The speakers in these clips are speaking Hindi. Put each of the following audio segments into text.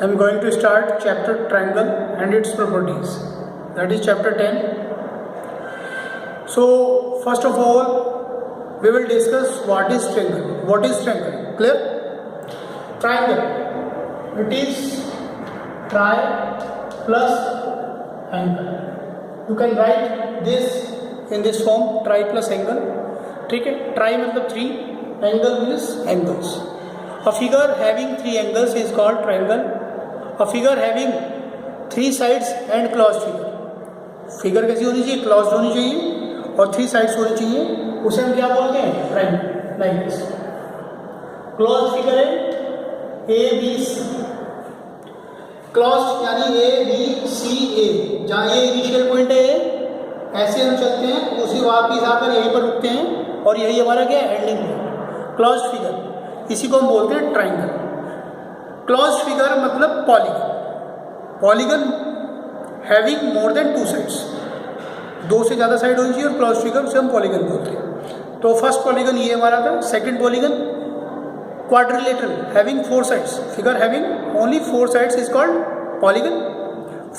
I am going to start chapter triangle and its properties. That is chapter 10. So first of all, we will discuss what is triangle. What is triangle? Clear? Triangle. It is tri plus angle. You can write this in this form, tri plus angle. ठीक है? Tri मतलब 3, angle means angles. A figure having 3 angles is called triangle. A figure having 3 sides and closed figure. Figure कैसी होनी चाहिए? क्लोज्ड होनी चाहिए और 3 साइड्स होनी चाहिए. उसे हम क्या बोलते हैं? Triangle. Like this. Closed figure है ए बी सी. क्लोज्ड यानी ए बी सी ए. जहाँ ए इनिशियल पॉइंट है, ऐसे हम चलते हैं, उसी वापिस आकर यहीं पर रुकते हैं और यही हमारा क्या है? Ending point. क्लोज्ड फिगर, इसी को हम बोलते हैं ट्रायंगल. क्लोज्ड फिगर मतलब polygon. Polygon having more than 2 sides. 2 से ज़्यादा साइड होनी चाहिए और क्लोज्ड फिगर उसे हम पॉलीगन बोलते हैं. तो फर्स्ट पॉलीगन ये हमारा था. Second polygon quadrilateral having 4 sides. Figure having only 4 sides is called polygon.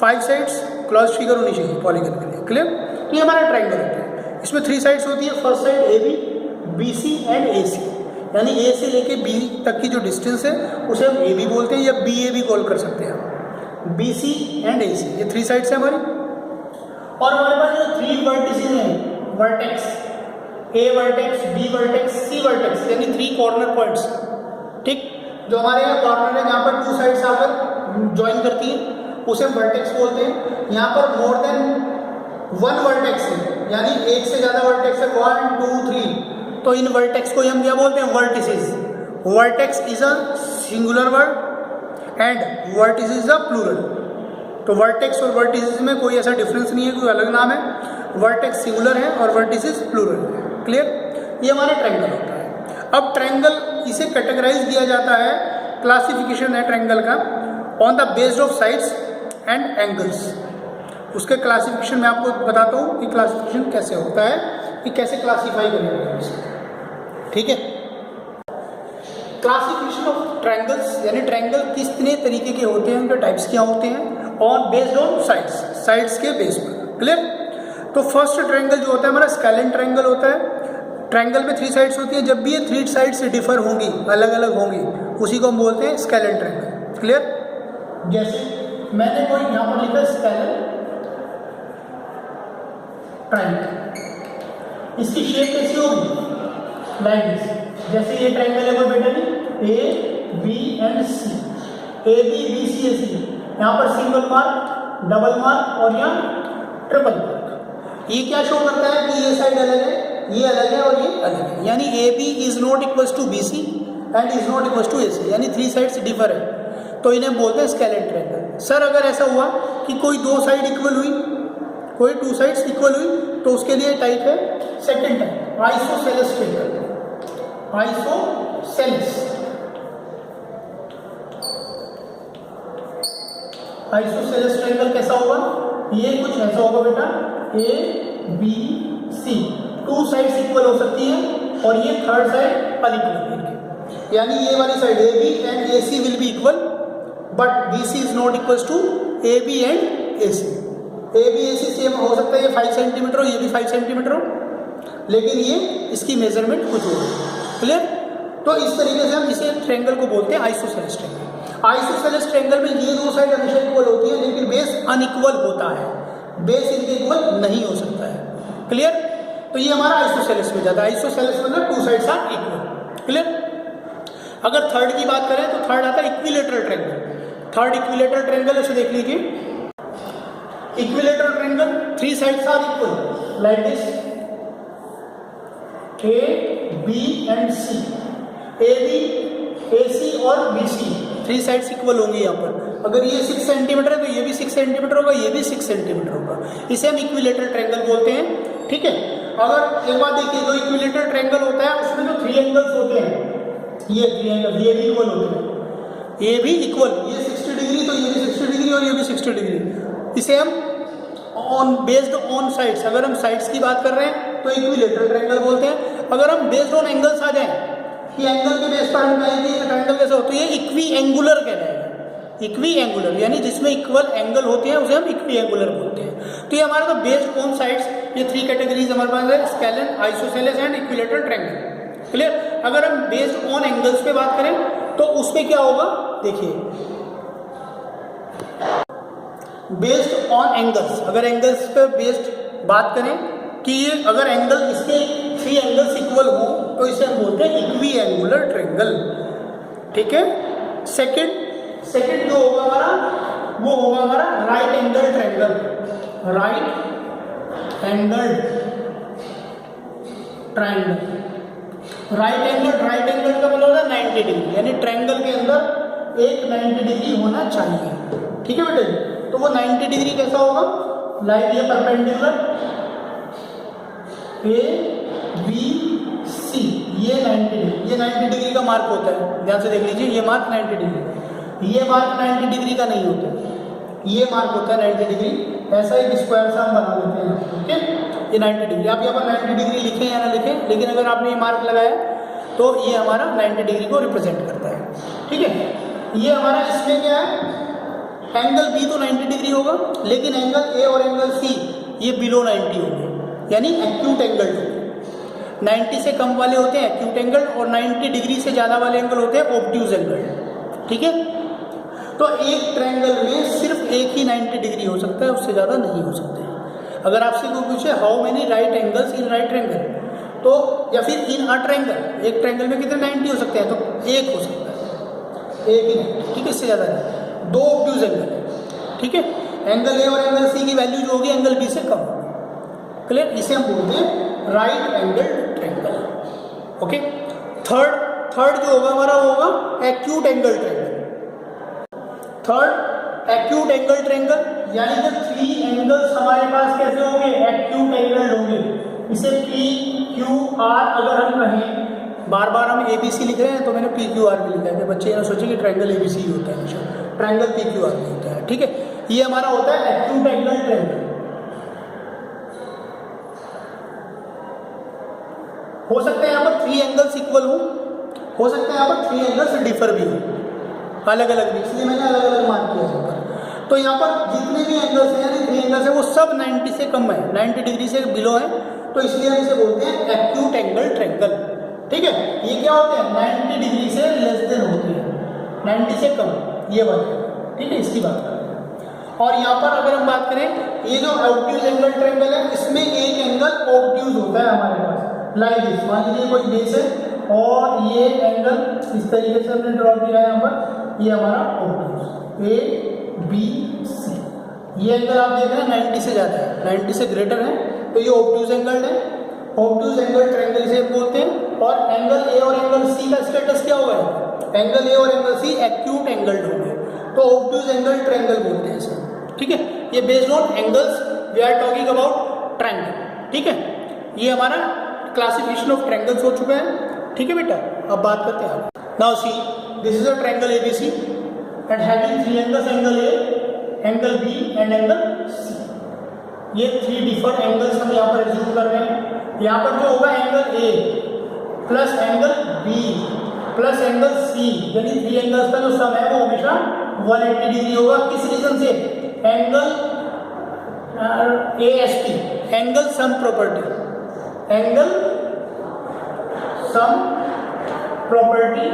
5 sides closed figure होनी चाहिए पॉलीगन के लिए. क्लियर? तो ये हमारा ट्रायंगल होता है. इसमें 3 साइड्स होती है. First side A B, B C and A C. यानी ए से लेके बी तक की जो डिस्टेंस है उसे हम ए बी बोलते हैं या बी ए भी कॉल कर सकते हैं. बी सी एंड ए सी, ये 3 साइड्स है हमारी. और हमारे पास जो 3 वर्टिसेस हैं, vertex A vertex, B vertex, C vertex, यानी 3 कॉर्नर पॉइंट्स. ठीक, जो हमारे यहाँ कॉर्नर है जहाँ पर 2 साइड्स आकर ज्वाइन करती हैं उसे हम वर्टेक्स बोलते हैं. यहाँ पर मोर देन 1 वर्टेक्स है, यानी 1 से ज़्यादा वर्टेक्स है, 1 2 3. तो इन वर्टेक्स को हम क्या बोलते हैं? Vertices. Vertex is a singular word and vertices is a plural. तो वर्टेक्स और वर्टिसेस में कोई ऐसा डिफरेंस नहीं है, कोई अलग नाम है. वर्टेक्स सिंगुलर है और वर्टिसेस प्लूरल है. क्लियर? ये हमारा ट्रायंगल होता है. अब ट्रायंगल इसे कैटेगराइज किया जाता है, क्लासिफिकेशन है ट्रायंगल का on the based of sides and angles. उसके क्लासिफिकेशन में आपको बताता हूँ कि क्लासिफिकेशन कैसे होता है, कि कैसे क्लासीफाई करेंगे. ठीक है? क्लासिफिकेशन ऑफ ट्रायंगल्स, यानी ट्रायंगल कितने तरीके के होते हैं, उनके टाइप्स क्या होते हैं, और बेस्ड ऑन साइड्स, साइड्स के बेस पर. क्लियर? तो फर्स्ट ट्रायंगल जो होता है हमारा स्केलेन ट्रायंगल होता है. ट्रायंगल में 3 साइड्स होती है. जब भी ये 3 साइड से डिफर होंगी, अलग अलग होंगी, उसी को हम बोलते हैं स्केलेन ट्रायंगल. क्लियर? जैसे मैंने कोई यहाँ पर लिखा स्केलेन ट्रायंगल, इसकी शेप कैसी होगी? Like this. जैसे ये ट्रायंगल है कोई बेटा नहीं, A B and C, A B B C A C. यहाँ पर सिंगल मार्क, डबल मार्क और यहाँ ट्रिपल मार्क. ये क्या शो करता है कि ये साइड अलग है, ये अलग है और ये अलग है. यानी A B is not equals to B C and is not equals to A C, यानी 3 साइड्स डिफर है. तो इन्हें बोलते हैं स्केलेन ट्रायंगल. सर अगर ऐसा हुआ कि कोई 2 साइड इक्वल हुई, कोई 2 साइड्स इक्वल हुई, तो उसके लिए टाइप है second type, isosceles triangle. Isosceles. Isosceles triangle कैसा होगा? ये कुछ ऐसा होगा बेटा, A B C, 2 sides equal हो सकती है और ये थर्ड साइड अनइक्वल. यानी ये वाली side A B and A C will be equal, but B C is not equals to A B and A C. A B A C same हो सकता है, ये 5 सेंटीमीटर हो, ये भी 5 सेंटीमीटर हो, लेकिन ये इसकी मेजरमेंट कुछ हो. क्लियर? तो इस तरीके से हम इसे ट्रायंगल को बोलते हैं आइसोसेलेस ट्रायंगल. आइसोसेलेस ट्रायंगल में ये 2 साइड हमेशा इक्वल होती है, लेकिन बेस अनइक्वल होता है. बेस इनके इक्वल नहीं हो सकता है. क्लियर? तो ये हमारा आइसोसेलेस में जाता है. आइसोसेलेस मतलब 2 साइड्स आर इक्वल. क्लियर? अगर थर्ड की बात करें तो थर्ड आता है equilateral triangle. Third equilateral triangle इसे देख लीजिए. Equilateral triangle 3 sides are equal, like this, A B and C. A B A C और बी सी 3 साइड्स इक्वल होंगी. यहाँ पर अगर ये 6 सेंटीमीटर है तो ये भी 6 सेंटीमीटर होगा, ये भी 6 सेंटीमीटर होगा. इसे हम इक्विलेटरल ट्रायंगल बोलते हैं. ठीक है? अगर एक बात देखिए, जो इक्विलेटरल ट्रायंगल होता है उसमें जो 3 एंगल्स होते हैं, ये 3 एंगल, ये भी इक्वल होते हैं. ये भी इक्वल, ये 60 डिग्री तो ये भी 60 डिग्री और ये भी 60 डिग्री. इसे हम ऑन बेस्ड ऑन साइड्स, अगर हम साइड्स की बात कर रहे हैं तो इक्विलेटरल ट्रायंगल बोलते हैं. अगर हम बेस्ड ऑन एंगल्स आ जाएं कि एंगल के बेस पर हम कहेंगे ट्रायंगल कैसे हो, तो ये इक्वी एंगुलर कहलाएगा. इक्वी एंगुलर, यानी जिसमें इक्वल एंगल होते हैं उसे हम इक्वी एंगुलर बोलते हैं। तो ये हमारा तो बेस्ड ऑन साइड्स, ये 3 कैटेगरीज हमारे पास है, scalene, isosceles and equilateral triangle. Clear. अगर हम बेस्ड ऑन एंगल्स पे बात करें तो उसमें क्या होगा, देखिए बेस्ड ऑन एंगल्स, अगर एंगल्स पे बेस्ड बात करें कि ये अगर एंगल इसके 3 एंगल्स इक्वल हो तो इसे हम बोलते हैं इक्वी एंगुलर ट्रायंगल। ठीक है। सेकंड जो होगा हमारा वो होगा हमारा right angle triangle. Right angle triangle, right angle का मतलब होता है 90 डिग्री, यानी ट्रायंगल के अंदर एक 90 डिग्री होना चाहिए। ठीक है बेटे। तो वो 90 डिग्री कैसा होगा, लाइक ये परपेंडिकुलर ए बी सी, ये 90 डिग्री का मार्क होता है। ध्यान से देख लीजिए, ये मार्क 90 डिग्री, ये मार्क 90 डिग्री का नहीं होता, ये मार्क होता है 90 डिग्री। ऐसा एक स्क्वायर सा हम बना लेते हैं। ठीक है। ये 90 डिग्री, आप यहाँ पर 90 डिग्री लिखें या ना लिखें, लेकिन अगर आपने ये मार्क लगाया तो ये हमारा 90 डिग्री को रिप्रेजेंट करता है। ठीक है। ये हमारा इसमें क्या है, एंगल बी तो 90 डिग्री होगा, लेकिन एंगल ए और एंगल सी ये बिलो 90 होंगे, यानी एक्यूट एंगल होंगे। 90 से कम वाले होते हैं एक्यूट एंगल और 90 डिग्री से ज़्यादा वाले एंगल होते हैं ऑब्ट्यूज एंगल। ठीक है। तो एक ट्रायंगल में सिर्फ एक ही 90 डिग्री हो सकता है, उससे ज़्यादा नहीं हो सकते। अगर आपसे कोई पूछे how many right angles in right triangle, तो या फिर इन अ ट्रायंगल, एक ट्रायंगल में कितने 90 हो सकते हैं, तो एक हो सकता है, एक ही 90। ठीक है। इससे ज़्यादा नहीं, 2 ऑब्ट्यूज एंगल है। ठीक है। एंगल ए और एंगल सी की वैल्यू जो होगी एंगल बी से कम। क्लियर। इसे हम बोलते हैं right angle triangle. Okay. Third जो होगा हमारा वो होगा acute angle triangle. Third acute angle triangle, यानी कि 3 एंगल्स हमारे पास कैसे होंगे, एक्यूट एंगल होंगे। इसे पी क्यू आर अगर हम कहें, बार बार हम एबीसी लिख रहे हैं तो मैंने पी क्यू आर भी लिखा है कि बच्चे ये ना सोचे कि ट्रायंगल एबीसी ही होता है, हमेशा ट्रायंगल पी क्यू आर भी होता है। ठीक है। ये हमारा होता है एक्यूट एंगल ट्रायंगल। हो सकता है यहाँ पर 3 एंगल्स इक्वल हो सकता है यहाँ पर 3 एंगल्स डिफर भी हो, अलग अलग भी, इसलिए मैंने अलग अलग मार्क किया यहाँ पर। तो यहाँ पर जितने भी एंगल्स हैं, यानी 3 एंगल्स हैं, वो सब 90 से कम है, 90 डिग्री से बिलो है, तो इसलिए हम इसे बोलते हैं एक्यूट एंगल ट्रायंगल। ठीक है। ये क्या होते हैं, 90 डिग्री से लेस देन होते हैं, 90 से कम, ये बात है। ठीक है। इसकी बात करें। और यहाँ पर अगर हम बात करें, ये जो ऑब्ट्यूज एंगल ट्रायंगल है, इसमें एक एंगल ऑब्ट्यूज होता है हमारे पास, लाइक दिस। मान लीजिए कोई बेस है और ये एंगल इस तरीके से हमने ड्रॉ किया है यहाँ पर, ये हमारा ऑब्ट्यूज ए बी सी। ये एंगल आप देख रहे हैं 90 से ज़्यादा है, 90 से ग्रेटर है, तो ये ऑब्ट्यूज एंगल है। ऑब्ट्यूज एंगल ट्रायंगल इसे बोलते हैं। और एंगल ए और एंगल सी का स्टेटस क्या होगा, एंगल ए और एंगल सी एक्यूट एंगल होंगे, तो ऑब्ट्यूज एंगल ट्रायंगल बोलते हैं इसे। ठीक है। ये based on angles we are talking about triangle. ठीक है। ये हमारा क्लासिफिकेशन ऑफ ट्रायंगल्स हो चुका है। ठीक है बेटा। अब बात करते हैं now see, this is a triangle ABC and having 3 angles, angle A, angle B and angle C. ये 3 डिफरेंट एंगल्स हम यहाँ पर एज्यूम कर रहे हैं। यहाँ पर जो होगा angle A plus angle B plus angle C, यानी 3 एंगल्स का जो सम है वो हमेशा 180 डिग्री होगा। किस रीजन से, angle AST, angle sum property, angle sum property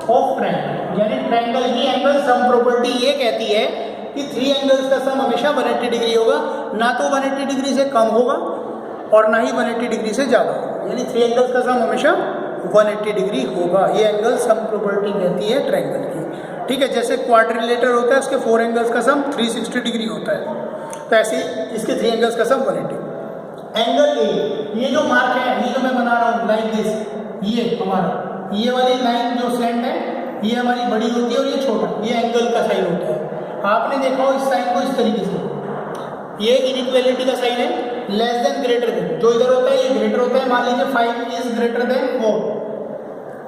of triangle, यानी ट्रायंगल की एंगल सम प्रॉपर्टी ये कहती है कि 3 एंगल्स का सम हमेशा 180 डिग्री होगा, ना तो 180 डिग्री से कम होगा और ना ही 180 डिग्री से ज़्यादा होगा, यानी 3 एंगल्स का सम हमेशा 180 डिग्री होगा। ये एंगल सम प्रॉपर्टी कहती है ट्रायंगल की। ठीक है। जैसे क्वाड्रिलेटर होता है, उसके 4 एंगल्स का सम 360 डिग्री होता है, तो ऐसे इसके 3 एंगल्स का सम 180। एंगल ए, ये जो मार्क है, ये जो मैं बना रहा हूँ लाइक दिस, ये हमारा ये वाली लाइन जो स्लैंट है, ये हमारी बड़ी होती है और ये छोटा, ये एंगल का साइन होता है। आपने देखा हो इस साइन को इस तरीके से, ये इनइक्वालिटी का साइन है, लेस देन ग्रेटर देन, जो इधर होता है ये ग्रेटर होता है। मान लीजिए 5 इज ग्रेटर देन 4।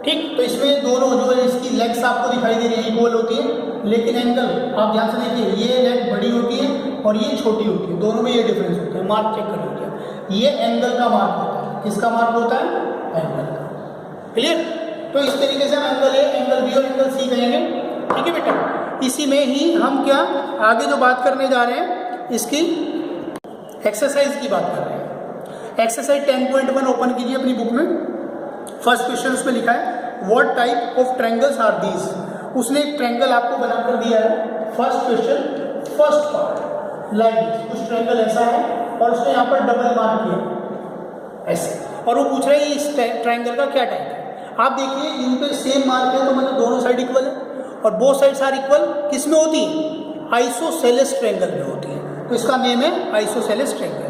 ठीक। तो इसमें दोनों जो है इसकी लेग्स आपको दिखाई दे रही है इक्वल होती है, लेकिन एंगल आप ध्यान से देखिए, ये लेग बड़ी होती है और ये छोटी होती है, दोनों में ये डिफरेंस होता है। मार्क चेक कर लीजिए, ये एंगल का मार्क होता है। किसका मार्क होता है, एंगल का। क्लियर। तो इस तरीके से हम एंगल ए, एंगल बी और एंगल सी कहेंगे। ठीक है बेटा। इसी में ही हम क्या आगे जो बात करने जा रहे हैं इसकी एक्सरसाइज की बात कर रहे हैं। एक्सरसाइज 10.1 ओपन कीजिए अपनी बुक में। फर्स्ट क्वेश्चन उसमें लिखा है what type of triangles are these. उसने एक ट्रायंगल आपको बनाकर दिया है। First question first part like this, कुछ ट्रायंगल ऐसा है और उसने यहाँ पर डबल मार्क किया ऐसे, और वो पूछ रहा है इस ट्रायंगल का क्या टाइप है। आप देखिए इन पे सेम मार्क है तो मतलब दोनों साइड इक्वल है, और बोथ साइड्स आर इक्वल किस में होती है, आइसोसेलेस ट्रायंगल में होती है, तो इसका नेम है आइसोसेलेस ट्रायंगल।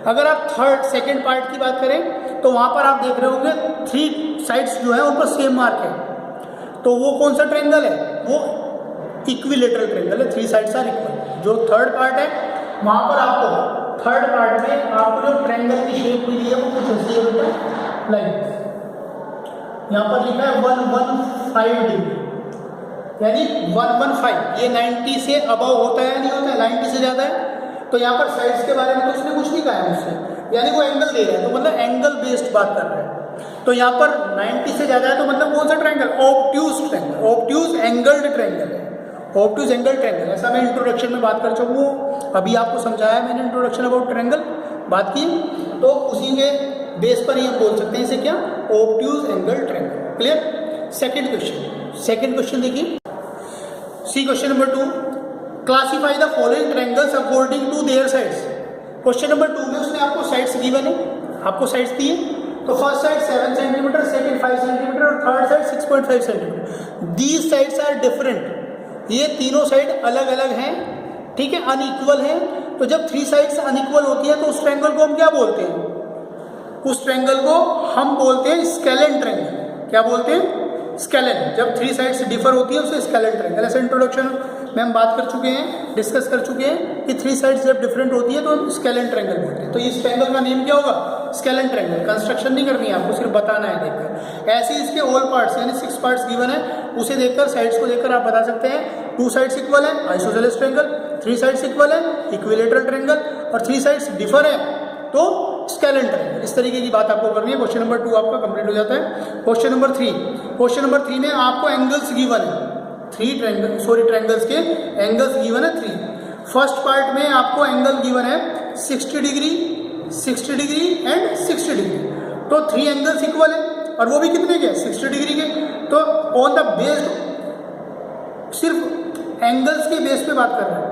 अगर आप सेकेंड पार्ट की बात करें तो वहां पर आप देख रहे होंगे 3 साइड्स जो है उन पर सेम मार्क है, तो वो कौन सा ट्रायंगल है, वो इक्विलेटरल ट्रायंगल है, 3 साइड्स आर इक्वल। जो थर्ड पार्ट है वहां पर आपको थर्ड पार्ट में आपको जो ट्रायंगल की शेप मिली है वो कुछ ऐसी है बेटा, लाइक यहाँ पर लिखा है 115 डिग्री, यानी 115, ये 90 से अबव होता है नहीं होता है, 90 से ज़्यादा है। तो यहाँ पर साइड्स के बारे में तो उसने कुछ नहीं कहा है मुझसे, यानी वो एंगल दे रहा है, तो मतलब एंगल बेस्ड बात कर रहा है। तो यहाँ पर 90 से ज़्यादा है तो मतलब कौन सा triangle, obtuse triangle, obtuse angled triangle है, ऑब्ट्यूज एंगल ट्रायंगल। ऐसा मैं इंट्रोडक्शन में बात कर चुका हूँ, अभी आपको समझाया मैंने इंट्रोडक्शन अबाउट ट्रायंगल बात की, तो उसी के बेस पर ही हम बोल सकते हैं इसे क्या, obtuse angle triangle. Clear. Second question देखिए, see question number 2, classify the following triangles according to their sides. Question number 2 में उसने आपको साइड्स गिवन है, आपको साइड्स दी है, तो first side 7 centimetre, second 5 centimetre और third side 6.5 centimetre. These sides are different, ये तीनों साइड अलग अलग हैं, ठीक है, अनइक्वल हैं। तो जब 3 साइड्स अनइक्वल होती है तो उस ट्रायंगल को हम क्या बोलते हैं, उस ट्रायंगल को हम बोलते हैं स्केलेन ट्रायंगल। क्या बोलते हैं, स्केलेन। जब 3 साइड्स डिफर होती है उसे स्केलेन ट्रायंगल। ऐसे इंट्रोडक्शन में हम बात कर चुके हैं, डिस्कस कर चुके हैं कि 3 साइड्स जब डिफरेंट होती है तो हम स्केलेन ट्रायंगल बोलते हैं। तो इस ट्रायंगल का नेम क्या होगा, स्केलेन ट्रायंगल। कंस्ट्रक्शन नहीं करनी है आपको, सिर्फ बताना है देखकर। ऐसे इसके ऑल पार्ट्स यानी 6 पार्ट्स गिवन है, उसे देखकर साइड्स को देखकर आप बता सकते हैं 2 साइड्स इक्वल है, आइसोसेलेस ट्रायंगल, 3 साइड्स इक्वल है, इक्विलेटरल ट्रायंगल, और 3 साइड्स डिफर है तो स्केलेन ट्रायंगल। इस तरीके की बात आपको करनी है। क्वेश्चन नंबर 2 आपका कंप्लीट हो जाता है। क्वेश्चन नंबर 3 में आपको एंगल्स गिवन है, 3 ट्रायंगल्स के एंगल्स गिवन है 3। फर्स्ट पार्ट में आपको एंगल गिवन है 60 डिग्री, 60 डिग्री एंड 60 डिग्री, तो 3 एंगल्स इक्वल है, और वो भी कितने के, 60 डिग्री के। तो ऑन द बेस्ड सिर्फ एंगल्स के बेस पे बात कर रहे हैं,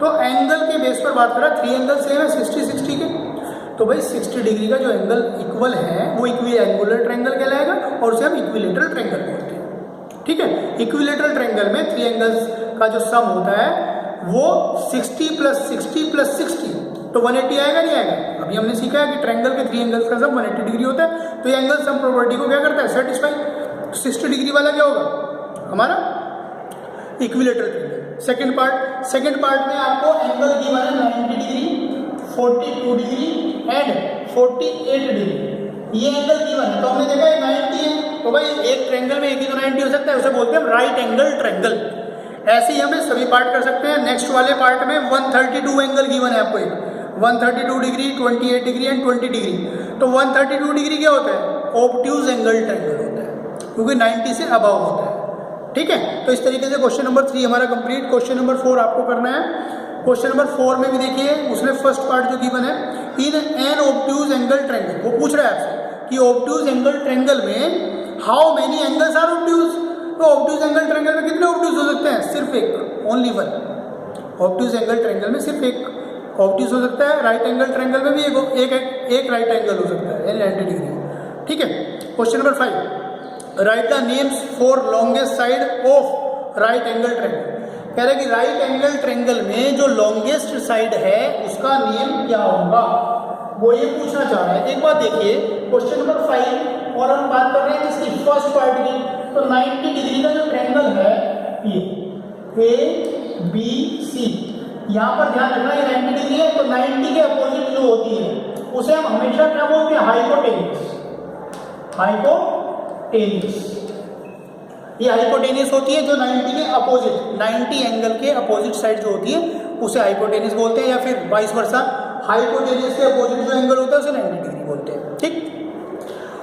तो एंगल के बेस पर बात कर रहा है, 3 एंगल सेम है 60 के, तो भाई 60 डिग्री का जो एंगल इक्वल है वो इक्विएंगुलर ट्रायंगल कहलाएगा, और उसे हम इक्विलेटरल ट्रायंगल बोलते हैं, ठीक है। इक्विलेटरल ट्रायंगल में 3 एंगल्स का जो सम होता है वो 60 + 60 + 60, तो 180 आएगा नहीं आएगा। अभी हमने सीखा है कि ट्रायंगल के 3 एंगल्स का सम 180 डिग्री होता है, तो ये एंगल सम प्रॉपर्टी को क्या करता है, सेटिस्फाई। 60 डिग्री वाला क्या होगा हमारा इक्विलेटरल ट्रायंगल। सेकंड पार्ट में आपको एंगल गिवन है 90 डिग्री, 42 डिग्री एंड 48 डिग्री, ये एंगल गिवन है। तो हमने देखा है 90 है, तो भाई एक ट्रायंगल में एक ही तो 90 हो सकता है, उसे बोलते हैं हम राइट एंगल ट्रायंगल। ऐसे ही हमें सभी पार्ट कर सकते हैं। नेक्स्ट वाले पार्ट में 132 एंगल गिवन है आपको, एक 132 डिग्री, 28 डिग्री एंड 20 डिग्री। तो 132 डिग्री क्या होता है, ऑब्ट्यूज एंगल ट्रायंगल होता है, क्योंकि 90 से अबव होता है, ठीक है। तो इस तरीके से क्वेश्चन नंबर 3 हमारा कंप्लीट। क्वेश्चन नंबर 4 आपको करना है। क्वेश्चन नंबर 4 में भी देखिए उसने फर्स्ट पार्ट जो गिवन है, in an obtuse angle triangle, वो पूछ रहा है आपसे कि ऑब्ट्यूज एंगल ट्रायंगल में how many angles are obtuse. तो ऑब्ट्यूज एंगल ट्रायंगल में कितने ऑब्ट्यूज हो सकते हैं, सिर्फ एक, ओनली 1। ऑब्ट्यूज एंगल ट्रायंगल में सिर्फ एक ऑब्ट्यूज हो सकता है। राइट एंगल ट्रायंगल में भी एक राइट एंगल हो सकता है, यानी 90 डिग्री, ठीक है। Question number 5, right the names for longest side of right angle triangle. कह रहे कि राइट एंगल ट्रायंगल में जो लॉन्गेस्ट साइड है उसका नेम क्या होगा, वो ये पूछना चाह रहा है। एक बात देखिए क्वेश्चन नंबर 5, और हम बात कर रहे हैं इसकी फर्स्ट पार्ट की, तो 90 डिग्री का जो ट्रायंगल है ये ABC, यहाँ पर ध्यान रखना ये 90 डिग्री है, तो 90 के अपोजिट जो होती है उसे हम हमेशा क्या बोलते हैं, हाइपोटेन्यूस। ये हाइपोटेन्यूस होती है जो 90 के अपोजिट, 90 एंगल के अपोजिट साइड जो होती है उसे हाइपोटेन्यूस बोलते हैं, या फिर वाइस वर्सा हाइपोटेन्यूस के अपोजिट जो एंगल होता है उसे 90 डिग्री बोलते हैं, ठीक।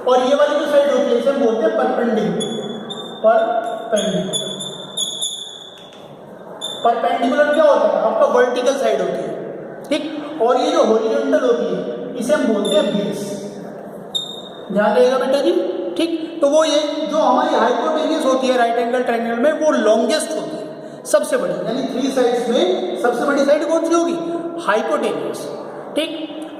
और ये वाली जो साइड होती है इसे हम बोलते हैं परपेंडिकुलर। परपेंडिकुलर क्या होता है आपका वर्टिकल साइड होती है, ठीक, और ये जो हॉरिजॉन्टल होती है इसे हम बोलते हैं बेस। ध्यान रहेगा बेटा जी, ठीक। तो वो ये जो हमारी हाइपोटेन्यूज होती है राइट एंगल ट्रायंगल में वो लॉन्गेस्ट होती है, सबसे बड़ी, यानी 3 साइड्स में सबसे बड़ी साइड कौन सी होगी, हाइपोटेन्यूज, ठीक।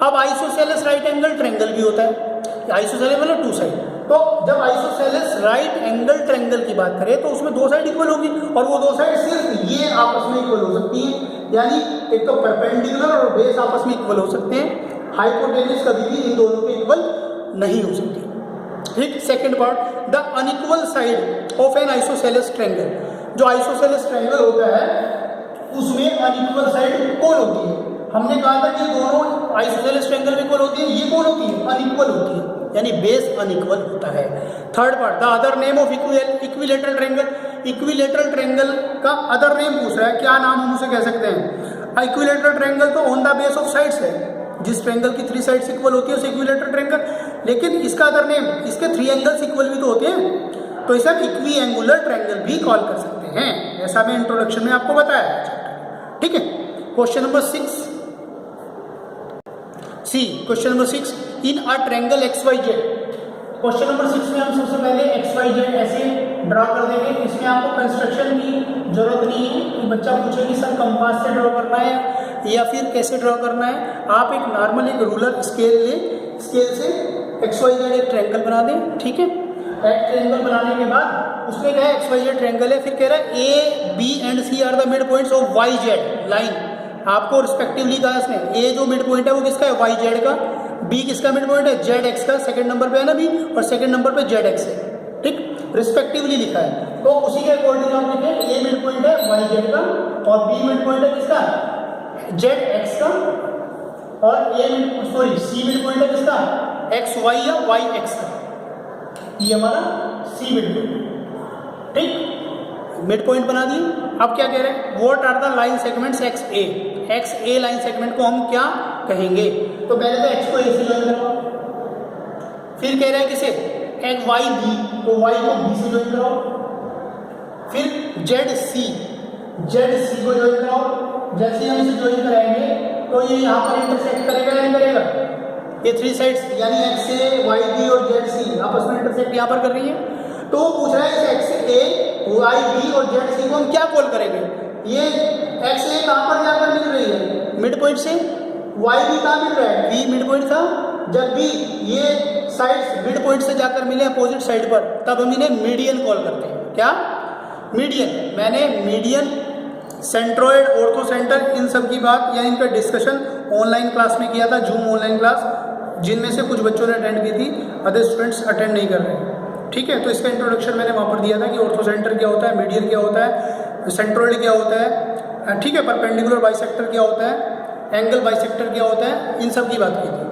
अब आइसोसेलेस राइट एंगल ट्रायंगल भी होता है, आइसोसेलेस मतलब 2 साइड। तो जब आइसोसेलेस राइट एंगल ट्रायंगल की बात करें तो उसमें 2 साइड इक्वल होगी, और वो 2 साइड सिर्फ ये आपस में इक्वल हो सकती है, यानी एक तो परपेंडिकुलर और बेस आपस में इक्वल हो सकते हैं, हाइपोटेन्यूज कभी भी इन दोनों के इक्वल नहीं हो सकती, ठीक। Second part, the unequal side of N isosceles triangle. जो आइसोसेलेस ट्रायंगल होता है उसमें अनइक्वल साइड कौन होती है, हमने कहा था कि दोनों आइसोसेलेस ट्रायंगल में इक्वल होती है, ये कौन होती है, अनइक्वल होती है, यानी बेस अनइक्वल होता है। Third part, the other name of equilateral triangle. Equilateral triangle का अदर नेम पूछ रहा है, क्या नाम हम उसे कह सकते हैं। इक्विलेटरल ट्रायंगल तो on the base of sides है, जिस ट्रायंगल की 3 साइड्स इक्वल होती है उसे इक्विलेटरल ट्रायंगल, लेकिन इसका अदर नेम, इसके 3 एंगल्स इक्वल भी तो होते हैं, तो इसे हम इक्वी एंगुलर ट्रायंगल भी कॉल कर सकते हैं, ऐसा मैं इंट्रोडक्शन में आपको बताया, ठीक है। Question number 6 C, question number 6, in a triangle XYZ। Question number 6 में हम सबसे पहले XYZ ऐसे ड्रॉ कर देंगे, इसमें आपको कंस्ट्रक्शन की जरूरत नहीं है कि बच्चा पूछे कि सर कंपास से ड्रॉ करना है या फिर कैसे ड्रॉ करना है। आप एक नॉर्मल एक रूलर स्केल ले, स्केल से XYZ एक ट्रायंगल बना दें, ठीक है। एक ट्रायंगल बनाने के बाद उसमें क्या है, XYZ ट्रायंगल है, फिर कह रहा है A, B and C are the mid points of YZ line. आपको रिस्पेक्टिवली कहा इसने, ए जो मिड पॉइंट है वो किसका है, YZ का, बी किसका मिड पॉइंट है, ZX का, सेकंड नंबर पे है ना बी, और सेकंड नंबर पे ZX है, ठीक, रिस्पेक्टिवली लिखा है। तो उसी के अकॉर्डिंग आप लिखें, ए मिड पॉइंट है YZ का और बी मिड पॉइंट है किसका, ZX का, और सी मिड पॉइंट है किसका, XY या YX का, ये हमारा सी मिड पॉइंट, ठीक, मिड पॉइंट बना दी। अब क्या कह रहे हैं, what are the line segments XA line segment को हम क्या कहेंगे। तो पहले तो X को A से ज्वाइन कराओ, फिर कह रहे हैं किसे, YB, तो Y को B से ज्वाइन कराओ, फिर ZC को ज्वाइन कराओ। जैसे हम इसे ज्वाइन कराएंगे तो ये यहाँ पर इंटरसेक्ट करेगा या नहीं करेगा, ये 3 साइड्स यानी XA, YB और ZC आपस में इंटरसेक्ट यहाँ पर कर रही है। तो वो पूछ रहा है XA, YB और ZC को हम क्या कॉल करेंगे। ये XA कहाँ पर जाकर मिल रही है, मिड पॉइंट से, YB कहाँ मिल रहा है, B मिड पॉइंट था। जब भी ये साइड्स मिड पॉइंट से जाकर मिले अपोजिट साइड पर, तब हम इन्हें मीडियन कॉल करते हैं। क्या, मीडियन। मैंने मीडियन, सेंट्रोइड, ऑर्थो सेंटर, इन सब की बात या इनका डिस्कशन ऑनलाइन क्लास में किया था, जूम ऑनलाइन क्लास, जिनमें से कुछ बच्चों ने अटेंड की थी, अदर स्टूडेंट्स अटेंड नहीं कर रहे, ठीक है। तो इसका इंट्रोडक्शन मैंने वहाँ पर दिया था कि ऑर्थो सेंटर क्या होता है, मीडियन क्या होता है, सेंट्रोइड क्या होता है, ठीक है, परपेंडिकुलर बाइसेक्टर क्या होता है, एंगल बाइसेक्टर क्या होता है, इन सब की बात की थी।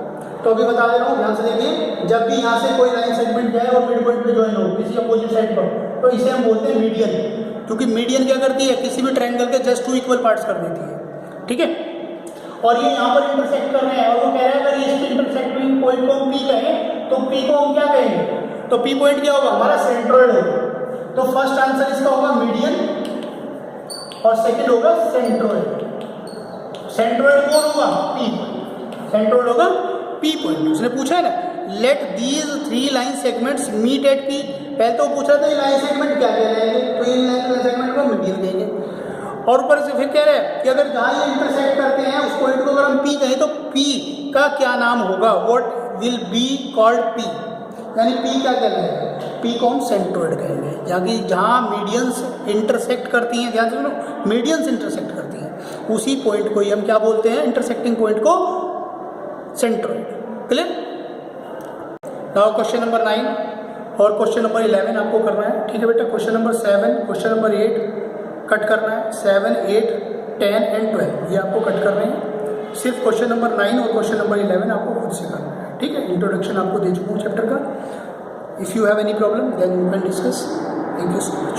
तो अभी बता दे रहा हूँ, ध्यान से देखिए, जब भी यहाँ से कोई लाइन सेगमेंट जाए और मिड पॉइंट पे ज्वाइन हो किसी अपोजिट साइड पर, तो इसे हम बोलते हैं मीडियन, क्योंकि मीडियन क्या करती है, किसी भी ट्रायंगल के जस्ट 2 इक्वल पार्ट्स कर देती है, ठीक है। और ये यहाँ पर इंटरसेक्ट कर रहे हैं, और वो कह रहा है अगर इस इंटरसेक्टिंग पॉइंट को हम P कहें तो P को हम क्या कहेंगे, तो P पॉइंट क्या होगा, हमारा सेंट्रोइड होगा। तो फर्स्ट आंसर इसका होगा मीडियन और सेकंड होगा सेंट्रोइड। सेंट्रोइड कौन होगा, P, सेंट्रोइड होगा P पॉइंट। उसने पूछा है ना, let these 3 line segments meet at P। पहले तो पूछा था ये लाइन सेगमेंट क्या कहलाएंगे, तो इन लाइन सेगमेंट को मीडियन कहेंगे। और ऊपर से फिर कह रहे हैं कि अगर जहाँ ये इंटरसेक्ट करते हैं उस पॉइंट को अगर हम P कहें तो P का क्या नाम होगा, what will be called P, यानी P क्या कहलाएगा, P को हम सेंट्रोइड कहेंगे। जहाँ मीडियंस इंटरसेक्ट करती हैं, ध्यान से सुनो, मीडियंस इंटरसेक्ट करती हैं, उसी पॉइंट को ही हम क्या बोलते हैं, इंटरसेक्टिंग पॉइंट को centroid. Clear. Now question number 9 और क्वेश्चन नंबर 11 आपको करना है, ठीक है बेटा। Question number 7, question number 8 cut करना है, 7, 8, 10 एंड 12 ये आपको कट करने हैं। सिर्फ क्वेश्चन नंबर 9 और क्वेश्चन नंबर 11 आपको खुद से करना है, ठीक है। इंट्रोडक्शन आपको दे चुका हूँ चैप्टर का। If you have any problem then you can discuss. Thank you so much.